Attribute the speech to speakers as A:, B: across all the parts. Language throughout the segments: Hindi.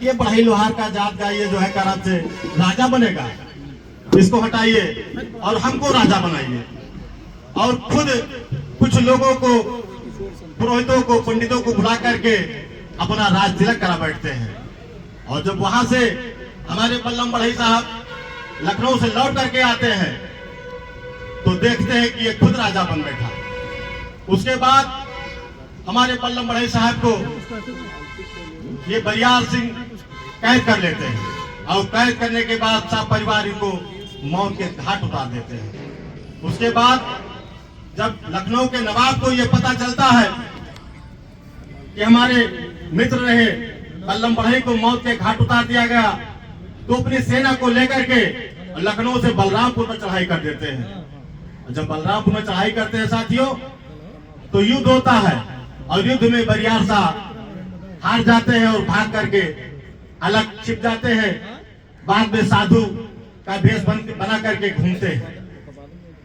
A: ये बढ़ई लोहार का जात का ये जो है करब से राजा बनेगा, इसको हटाइए और हमको राजा बनाइए। और खुद कुछ लोगों को, पुरोहितों को, पंडितों को बुला करके अपना राज तिलक करा बैठते हैं। और जब वहां से हमारे बल्लम बढ़ई साहब लखनऊ से लौट करके आते हैं तो देखते हैं कि ये खुद राजा बन बैठा। उसके बाद हमारे बल्लम बढ़ई साहब को ये बरियार सिंह कैद कर लेते हैं और कैद करने के बाद सब परिवार इनको मौत के घाट उतार देते हैं। उसके बाद जब लखनऊ के नवाब को ये पता चलता है कि हमारे मित्र रहे बल्लम बढ़ई को मौत के घाट उतार दिया गया, तो अपनी सेना को लेकर के लखनऊ से बलरामपुर में चढ़ाई कर देते हैं। जब बलरामपुर में चढ़ाई करते हैं साथियों, तो युद्ध होता है और युद्ध में बरियार साहब हार जाते हैं और भाग करके अलग छिप जाते हैं। बाद में साधु का भेष बना करके घूमते हैं।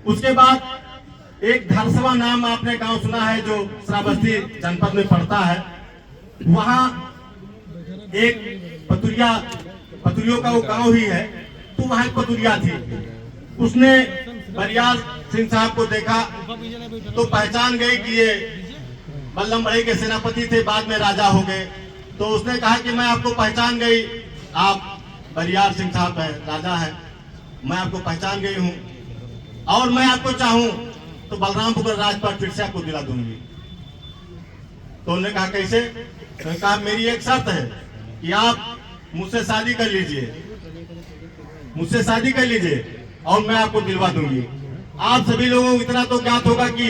A: उसके बाद एक धरसवा नाम आपने गांव सुना है जो श्रावस्ती जनपद में पड़ता है, वहां एक पतुरियों का वो गांव ही है, तो वहां एक पतुरिया थी। उसने बरियार सिंह साहब को देखा तो पहचान गई कि ये बल्लम बढ़ई के सेनापति थे, बाद में राजा हो गए। तो उसने कहा कि मैं आपको पहचान गई, आप बरियार सिंह साहब है, राजा है, मैं आपको पहचान गई हूं और मैं आपको चाहूं तो बलरामपुर का राजपाट फिर से आपको दिला दूंगी। तो उन्होंने कहा कैसे? तो कहा मेरी एक शर्त है कि आप मुझसे शादी कर लीजिए, मुझसे शादी कर लीजिए और मैं आपको दिलवा दूंगी। आप सभी लोगों को इतना तो ज्ञात होगा कि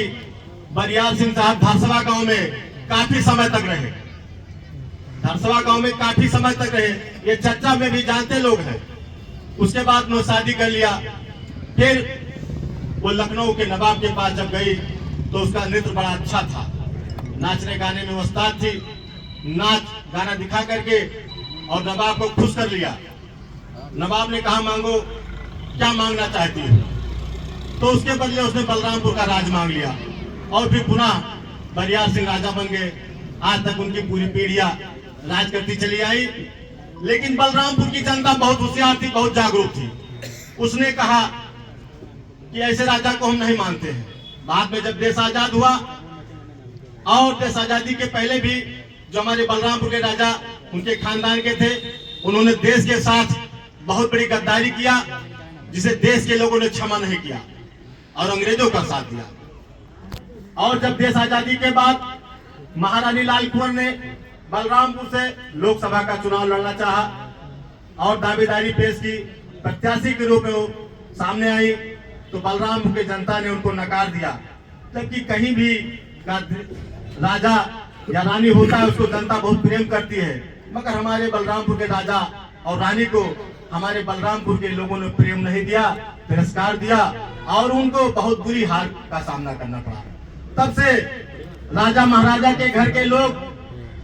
A: बरियार सिंह साहब धरसवा गांव में काफी समय तक रहे, धरसवा गांव में काफी समय तक रहे, ये चर्चा में भी जानते लोग हैं। उसके बाद उन्होंने शादी कर लिया। फिर वो लखनऊ के नवाब के पास जब गई तो उसका नृत्य बड़ा अच्छा था, नाचने गाने में उस्ताद थी, नाच गाना दिखा करके और नवाब को खुश कर लिया। नवाब ने कहा मांगो, क्या मांगना चाहती है? तो उसके बदले उसने बलरामपुर का राज मांग लिया और फिर पुनः बरियार सिंह राजा बन गए। आज तक उनकी पूरी पीढ़ियां राज करती चली आई। लेकिन बलरामपुर की जनता बहुत होशियार थी, बहुत जागरूक थी। उसने कहा कि ऐसे राजा को हम नहीं मानते हैं। बाद में जब देश आजाद हुआ और देश आजादी के पहले भी जो हमारे बलरामपुर के राजा उनके खानदान के थे, उन्होंने देश के साथ बहुत बड़ी गद्दारी किया जिसे देश के लोगों ने क्षमा नहीं किया और अंग्रेजों का साथ दिया। और जब देश आजादी के बाद महारानी लाल कुंवर ने बलरामपुर से लोकसभा का चुनाव लड़ना चाहा और दावेदारी पेश की, प्रत्याशी के रूप में वो सामने आई, तो बलरामपुर की जनता ने उनको नकार दिया। जबकि कहीं भी राजा या रानी होता है उसको जनता बहुत प्रेम करती है, मगर हमारे बलरामपुर के राजा और रानी को हमारे बलरामपुर के लोगों ने प्रेम नहीं दिया, तिरस्कार दिया और उनको बहुत बुरी हार का सामना करना पड़ा। तब से राजा महाराजा के घर के लोग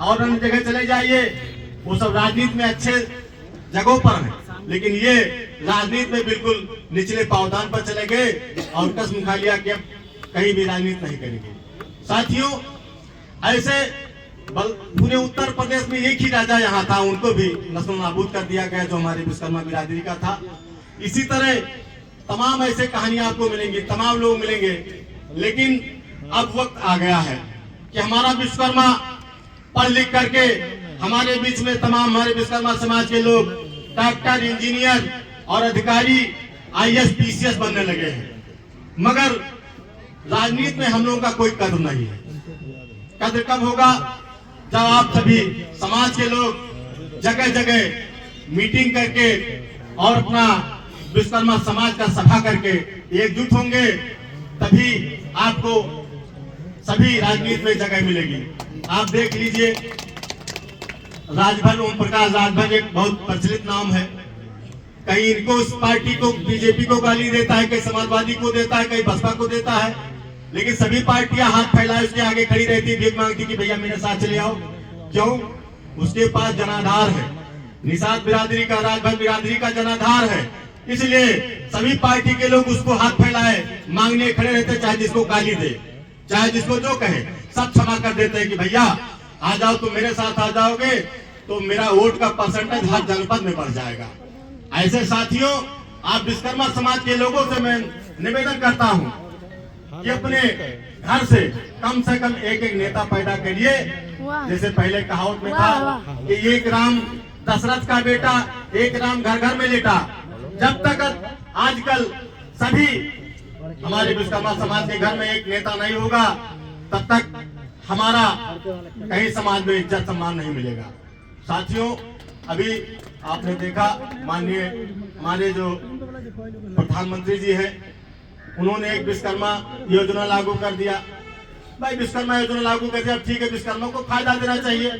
A: और अन्य जगह चले जाइए, वो सब राजनीति में अच्छे जगहों पर हैं, लेकिन ये राजनीति में बिल्कुल निचले पावदान पर चले गए और कसम खा लिया कि अब कहीं भी राजनीति नहीं करेंगे। साथियों, ऐसे पूरे उत्तर प्रदेश में एक ही राजा यहाँ था, उनको भी नस्ल नाबूद कर दिया गया जो हमारे विश्वकर्मा बिरादरी का था। इसी तरह तमाम ऐसे कहानियां आपको मिलेंगी, तमाम लोग मिलेंगे। लेकिन अब वक्त आ गया है कि हमारा विश्वकर्मा पढ़ लिख करके हमारे बीच में तमाम हमारे विश्वकर्मा समाज के लोग डॉक्टर, इंजीनियर और अधिकारी IAS PCS बनने लगे हैं, मगर राजनीति में हम लोगों का कोई कद्र नहीं है। कद्र कब होगा? जब आप सभी समाज के लोग जगह जगह मीटिंग करके और अपना विश्वकर्मा समाज का सभा करके एकजुट होंगे, तभी आपको सभी राजनीति में जगह मिलेगी। आप देख लीजिए, राजभर, ओम प्रकाश राजभर एक बहुत प्रचलित नाम है। कहीं इनको उस पार्टी को, बीजेपी को गाली देता है, कहीं समाजवादी को देता है, कहीं बसपा को देता है, लेकिन सभी पार्टियां हाथ फैलाए उसके आगे खड़ी रहती, भीख मांगती कि भैया मेरे साथ चले आओ। क्यों? उसके पास जनाधार है, निषाद बिरादरी का, राजभर बिरादरी का जनाधार है, इसलिए सभी पार्टी के लोग उसको हाथ फैलाए मांगने खड़े रहते, चाहे जिसको गाली दे, चाहे जिसको जो कहे, सब क्षमा कर देते हैं कि भैया आ जाओ, तुम मेरे साथ आ जाओगे तो मेरा वोट का परसेंटेज हर जनपद में बढ़ जाएगा। ऐसे साथियों, आप विश्वकर्मा समाज के लोगों से मैं निवेदन करता हूं कि अपने घर से कम एक एक नेता पैदा करिए। जैसे पहले कहावत में था कि एक राम दशरथ का बेटा, एक राम घर घर में लेटा। जब तक आजकल सभी हमारे विश्वकर्मा समाज के घर में एक नेता नहीं होगा, तब तक हमारा कहीं समाज में इज्जत सम्मान नहीं मिलेगा। साथियों, अभी आपने देखा माननीय हमारे जो प्रधानमंत्री जी हैं, उन्होंने एक विश्वकर्मा योजना लागू कर दिया। भाई विश्वकर्मा योजना लागू कर दिया, ठीक है, विश्वकर्मा को फायदा देना चाहिए।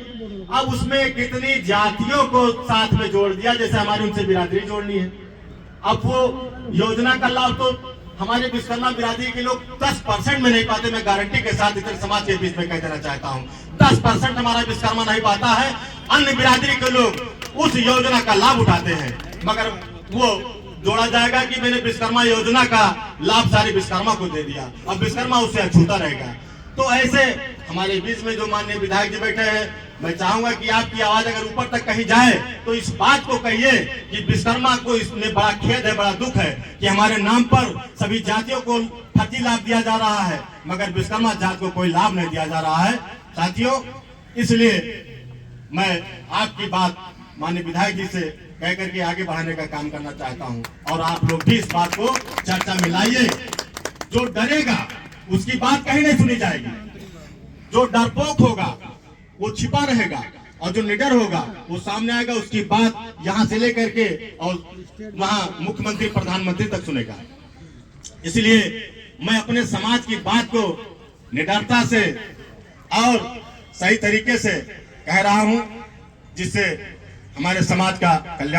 A: अब उसमें कितनी जातियों को साथ में जोड़ दिया, जैसे हमारी उनसे बिरादरी जोड़नी है। अब वो योजना का लाभ तो हमारे विश्वकर्मा बिरादरी के लोग 10% में नहीं पाते। मैं गारंटी के साथ इधर समाज के बीच में कह देना चाहता हूँ, 10% हमारा विश्वकर्मा नहीं पाता है। अन्य बिरादरी के लोग उस योजना का लाभ उठाते हैं, मगर वो जोड़ा जाएगा कि मैंने विश्वकर्मा योजना का लाभ सारे विश्वकर्मा को दे दिया, अब विश्वकर्मा उससे अछूता रहेगा। तो ऐसे हमारे बीच में जो माननीय विधायक जी बैठे हैं, मैं चाहूंगा कि आपकी आवाज अगर ऊपर तक कहीं जाए तो इस बात को कहिए कि विश्वकर्मा को इसमें बड़ा खेद है, बड़ा दुख है कि हमारे नाम पर सभी जातियों को फर्जी लाभ दिया जा रहा है, मगर विश्वकर्मा जाति को कोई लाभ नहीं दिया जा रहा है। साथियों, इसलिए मैं आपकी बात माननीय विधायक जी से कह करके आगे बढ़ाने का काम करना चाहता हूं, और आप लोग भी इस बात को चर्चा में लाइए। जो डरेगा उसकी बात कहीं नहीं सुनी जाएगी, जो डरपोक होगा वो छिपा रहेगा, और जो निडर होगा वो सामने आएगा, उसकी बात यहां से लेकर के और वहां मुख्यमंत्री प्रधानमंत्री तक सुनेगा। इसलिए मैं अपने समाज की बात को निडरता से और सही तरीके से कह रहा हूं, जिससे हमारे समाज का कल्याण